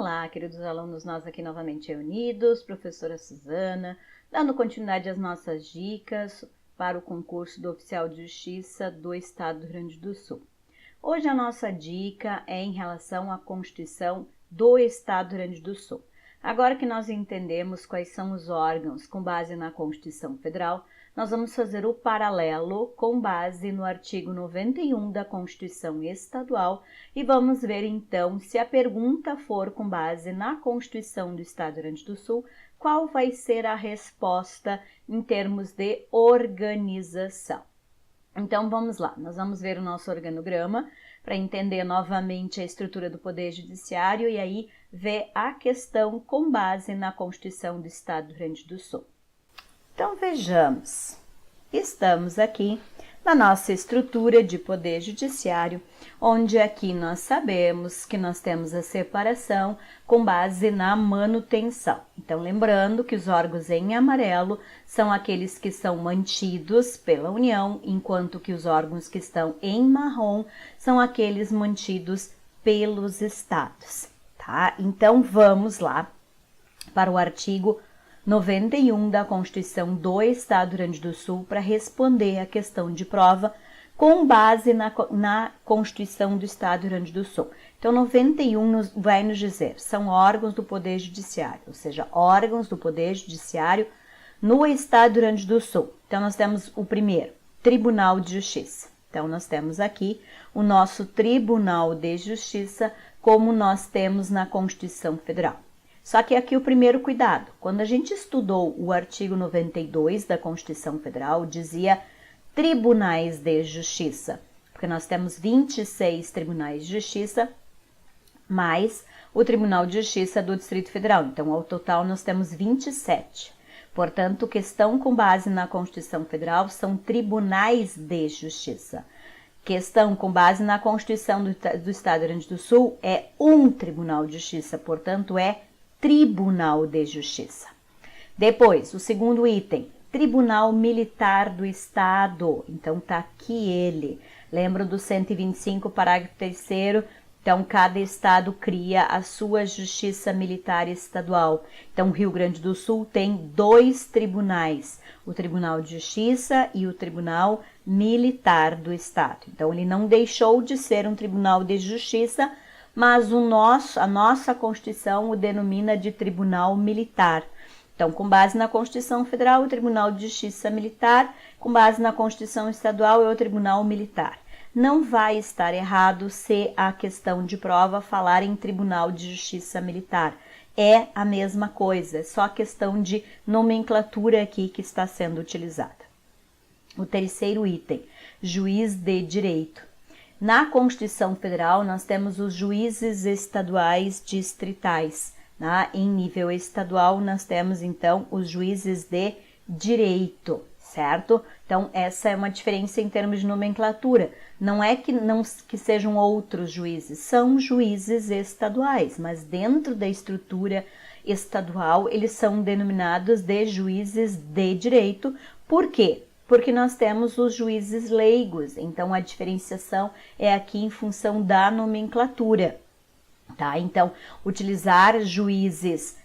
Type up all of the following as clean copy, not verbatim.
Olá, queridos alunos, nós aqui novamente reunidos, professora Suzana, dando continuidade às nossas dicas para o concurso do Oficial de Justiça do Estado do Rio Grande do Sul. Hoje a nossa dica é em relação à Constituição do Estado do Rio Grande do Sul. Agora que nós entendemos quais são os órgãos com base na Constituição Federal, nós vamos fazer o paralelo com base no artigo 91 da Constituição Estadual e vamos ver então se a pergunta for com base na Constituição do Estado do Rio Grande do Sul, qual vai ser a resposta em termos de organização. Então vamos lá, nós vamos ver o nosso organograma para entender novamente a estrutura do Poder Judiciário e aí ver a questão com base na Constituição do Estado do Rio Grande do Sul. Então vejamos, estamos aqui na nossa estrutura de Poder Judiciário, onde aqui nós sabemos que nós temos a separação com base na manutenção. Então lembrando que os órgãos em amarelo são aqueles que são mantidos pela União, enquanto que os órgãos que estão em marrom são aqueles mantidos pelos estados, tá? Então vamos lá para o artigo 91 da Constituição do Estado do Rio Grande do Sul para responder a questão de prova com base na Constituição do Estado do Rio Grande do Sul. Então, 91 vai nos dizer, são órgãos do Poder Judiciário, ou seja, órgãos do Poder Judiciário no Estado do Rio Grande do Sul. Então, nós temos o primeiro, Tribunal de Justiça. Então, nós temos aqui o nosso Tribunal de Justiça, como nós temos na Constituição Federal. Só que aqui o primeiro cuidado, quando a gente estudou o artigo 92 da Constituição Federal, dizia tribunais de justiça, porque nós temos 26 tribunais de justiça, mais o Tribunal de Justiça do Distrito Federal. Então, ao total, nós temos 27. Portanto, questão com base na Constituição Federal são tribunais de justiça. Questão com base na Constituição do Estado do Rio Grande do Sul é um Tribunal de Justiça, portanto, é Tribunal de Justiça. Depois, o segundo item, Tribunal Militar do Estado. Então, tá aqui ele. Lembra do 125, parágrafo 3º? Então, cada estado cria a sua Justiça Militar Estadual. Então, o Rio Grande do Sul tem 2 tribunais, o Tribunal de Justiça e o Tribunal Militar do Estado. Então, ele não deixou de ser um Tribunal de Justiça, mas a nossa Constituição o denomina de Tribunal Militar. Então, com base na Constituição Federal, o Tribunal de Justiça Militar, com base na Constituição Estadual, é o Tribunal Militar. Não vai estar errado se a questão de prova falar em Tribunal de Justiça Militar. É a mesma coisa, é só a questão de nomenclatura aqui que está sendo utilizada. O terceiro item, juiz de direito. Na Constituição Federal, nós temos os juízes estaduais distritais. Né? Em nível estadual, nós temos, então, os juízes de direito, certo? Então, essa é uma diferença em termos de nomenclatura. Não é que sejam outros juízes, são juízes estaduais, mas dentro da estrutura estadual, eles são denominados de juízes de direito. Por quê? Porque nós temos os juízes leigos, então a diferenciação é aqui em função da nomenclatura, tá? Então, utilizar juízes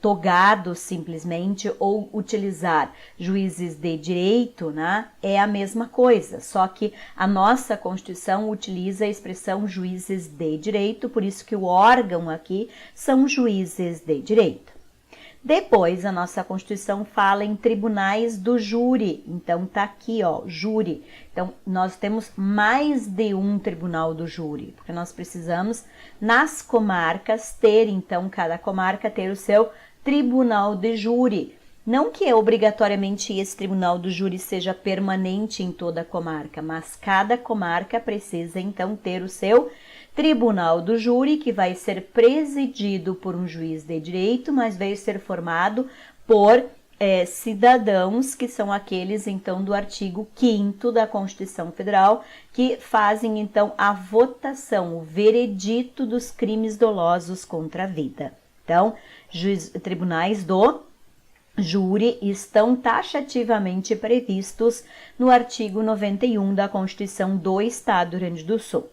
togados simplesmente ou utilizar juízes de direito, né, é a mesma coisa, só que a nossa Constituição utiliza a expressão juízes de direito, por isso que o órgão aqui são juízes de direito. Depois, a nossa Constituição fala em tribunais do júri. Então, tá aqui, ó, júri. Então, nós temos mais de um tribunal do júri, porque nós precisamos, nas comarcas, ter, então, cada comarca ter o seu tribunal de júri. Não que obrigatoriamente esse tribunal do júri seja permanente em toda a comarca, mas cada comarca precisa, então, ter o seu Tribunal do Júri, que vai ser presidido por um juiz de direito, mas vai ser formado por cidadãos, que são aqueles, então, do artigo 5º da Constituição Federal, que fazem, então, a votação, o veredito dos crimes dolosos contra a vida. Então, tribunais do júri estão taxativamente previstos no artigo 91 da Constituição do Estado do Rio Grande do Sul.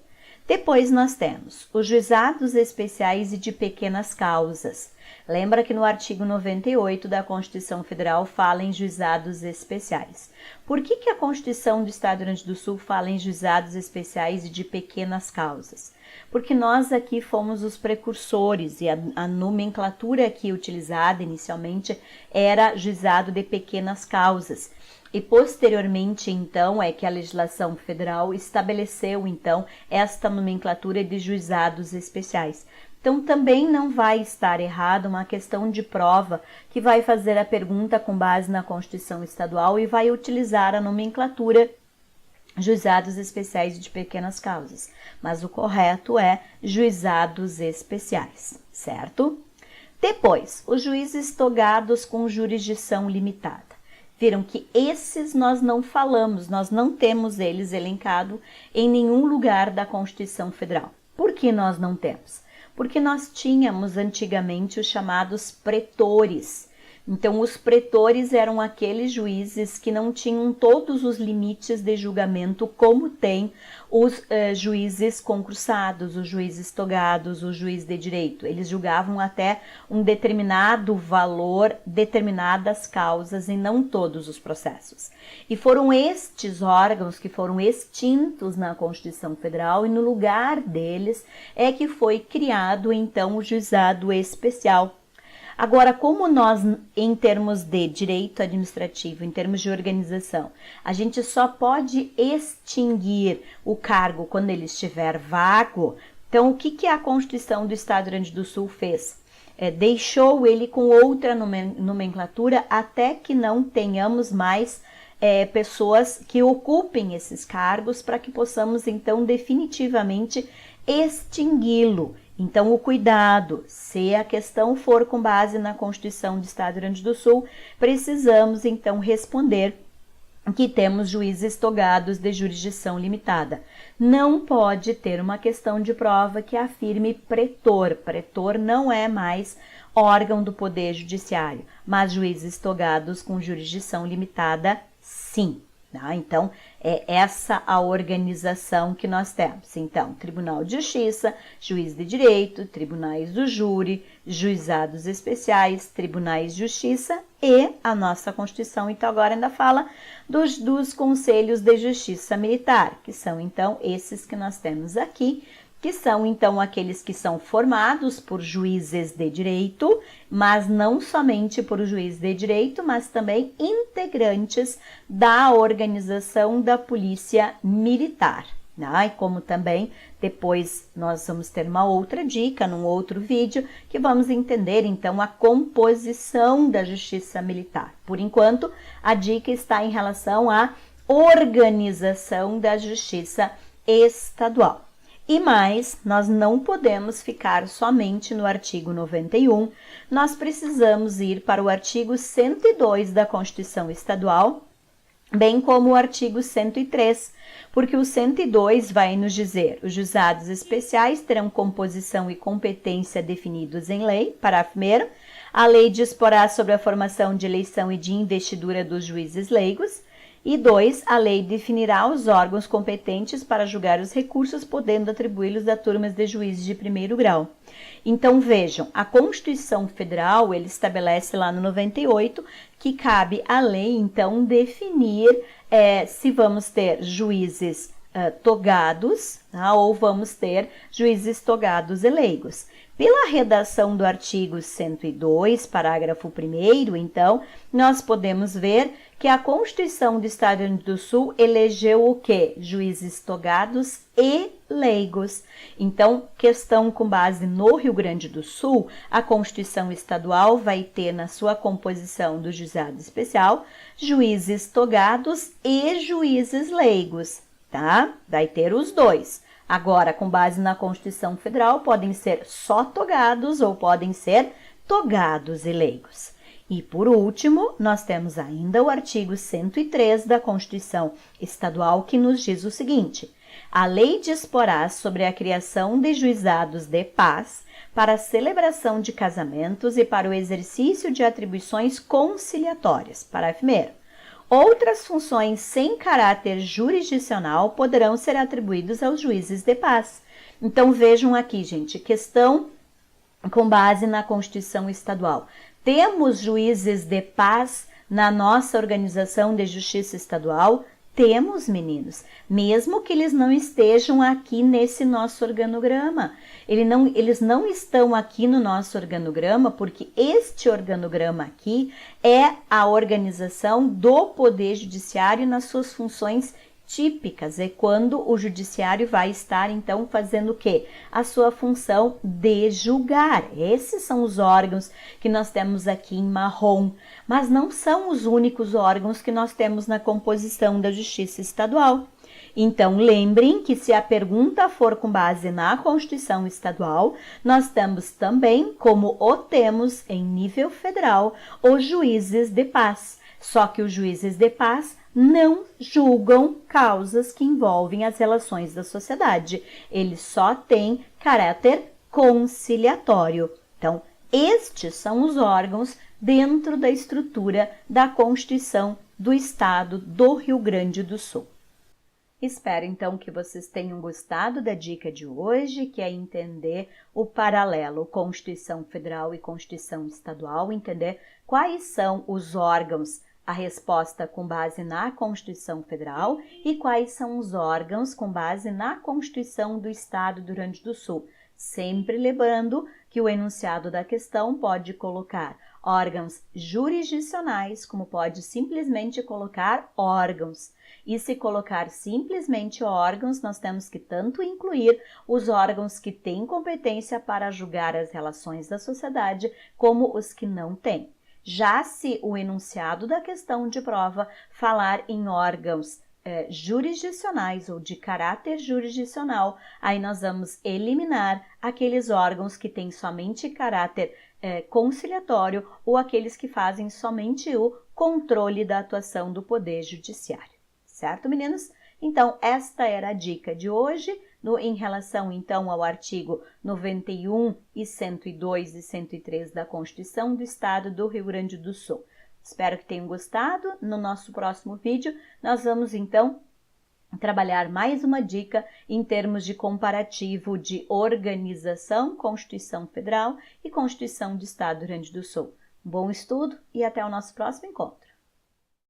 Depois nós temos os juizados especiais e de pequenas causas. Lembra que no artigo 98 da Constituição Federal fala em juizados especiais. Por que a Constituição do Estado do Rio Grande do Sul fala em juizados especiais e de pequenas causas? Porque nós aqui fomos os precursores e a nomenclatura aqui utilizada inicialmente era juizado de pequenas causas. E posteriormente, então, é que a legislação federal estabeleceu, então, esta nomenclatura de juizados especiais. Então, também não vai estar errado uma questão de prova que vai fazer a pergunta com base na Constituição Estadual e vai utilizar a nomenclatura juizados especiais de pequenas causas. Mas o correto é juizados especiais, certo? Depois, os juízes togados com jurisdição limitada. Viram que esses nós não falamos, nós não temos eles elencados em nenhum lugar da Constituição Federal. Por que nós não temos? Porque nós tínhamos antigamente os chamados pretores. Então, os pretores eram aqueles juízes que não tinham todos os limites de julgamento como tem os juízes concursados, os juízes togados, o juiz de direito. Eles julgavam até um determinado valor, determinadas causas e não todos os processos. E foram estes órgãos que foram extintos na Constituição Federal e no lugar deles é que foi criado então o juizado especial. Agora, como nós, em termos de direito administrativo, em termos de organização, a gente só pode extinguir o cargo quando ele estiver vago, então o que a Constituição do Estado do Rio Grande do Sul fez? Deixou ele com outra nomenclatura até que não tenhamos mais pessoas que ocupem esses cargos para que possamos, então, definitivamente extingui-lo. Então, o cuidado, se a questão for com base na Constituição do Estado do Rio Grande do Sul, precisamos, então, responder que temos juízes togados de jurisdição limitada. Não pode ter uma questão de prova que afirme pretor. Pretor não é mais órgão do Poder Judiciário, mas juízes togados com jurisdição limitada, sim. Então, é essa a organização que nós temos. Então, Tribunal de Justiça, Juiz de Direito, Tribunais do Júri, Juizados Especiais, Tribunais de Justiça e a nossa Constituição, então, agora ainda fala dos Conselhos de Justiça Militar, que são, então, esses que nós temos aqui, que são, então, aqueles que são formados por juízes de direito, mas não somente por juiz de direito, mas também integrantes da organização da Polícia Militar. E como também depois nós vamos ter uma outra dica num outro vídeo que vamos entender, então, a composição da Justiça Militar. Por enquanto, a dica está em relação à organização da Justiça Estadual. E mais, nós não podemos ficar somente no artigo 91, nós precisamos ir para o artigo 102 da Constituição Estadual, bem como o artigo 103, porque o 102 vai nos dizer: os juizados especiais terão composição e competência definidos em lei, parágrafo 1º, a lei disporá sobre a formação de eleição e de investidura dos juízes leigos, e 2, a lei definirá os órgãos competentes para julgar os recursos, podendo atribuí-los a turmas de juízes de primeiro grau. Então, vejam, a Constituição Federal, ele estabelece lá no 98 que cabe à lei, então, definir se vamos ter juízes togados, ou vamos ter juízes togados e leigos. Pela redação do artigo 102, parágrafo 1º, então, nós podemos ver que a Constituição do Estado do Rio Grande do Sul elegeu o quê? Juízes togados e leigos. Então, questão com base no Rio Grande do Sul, a Constituição Estadual vai ter na sua composição do juizado especial juízes togados e juízes leigos, tá? Vai ter os dois. Agora, com base na Constituição Federal, podem ser só togados ou podem ser togados e leigos. E, por último, nós temos ainda o artigo 103 da Constituição Estadual, que nos diz o seguinte: a lei disporá sobre a criação de juizados de paz para a celebração de casamentos e para o exercício de atribuições conciliatórias. Parágrafo 1º. Outras funções sem caráter jurisdicional poderão ser atribuídas aos juízes de paz, Então vejam aqui, gente, questão com base na Constituição Estadual. Temos juízes de paz na nossa organização de justiça estadual? Temos, meninos, mesmo que eles não estejam aqui nesse nosso organograma. Eles não estão aqui no nosso organograma porque este organograma aqui é a organização do Poder Judiciário nas suas funções típicas, é quando o judiciário vai estar, então, fazendo o quê? A sua função de julgar. Esses são os órgãos que nós temos aqui em marrom, mas não são os únicos órgãos que nós temos na composição da Justiça Estadual. Então, lembrem que se a pergunta for com base na Constituição Estadual, nós temos também, como o temos em nível federal, os juízes de paz. Só que os juízes de paz não julgam causas que envolvem as relações da sociedade. Eles só têm caráter conciliatório. Então, estes são os órgãos dentro da estrutura da Constituição do Estado do Rio Grande do Sul. Espero, então, que vocês tenham gostado da dica de hoje, que é entender o paralelo Constituição Federal e Constituição Estadual, entender quais são os órgãos, a resposta com base na Constituição Federal e quais são os órgãos com base na Constituição do Estado do Rio Grande do Sul. Sempre lembrando que o enunciado da questão pode colocar órgãos jurisdicionais, como pode simplesmente colocar órgãos. E se colocar simplesmente órgãos, nós temos que tanto incluir os órgãos que têm competência para julgar as relações da sociedade, como os que não têm. Já se o enunciado da questão de prova falar em órgãos jurisdicionais ou de caráter jurisdicional, aí nós vamos eliminar aqueles órgãos que têm somente caráter conciliatório ou aqueles que fazem somente o controle da atuação do Poder Judiciário. Certo, meninos? Então, esta era a dica de hoje em relação, então, ao artigo 91 e 102 e 103 da Constituição do Estado do Rio Grande do Sul. Espero que tenham gostado. No nosso próximo vídeo, nós vamos, então, trabalhar mais uma dica em termos de comparativo de organização, Constituição Federal e Constituição do Estado do Rio Grande do Sul. Bom estudo e até o nosso próximo encontro.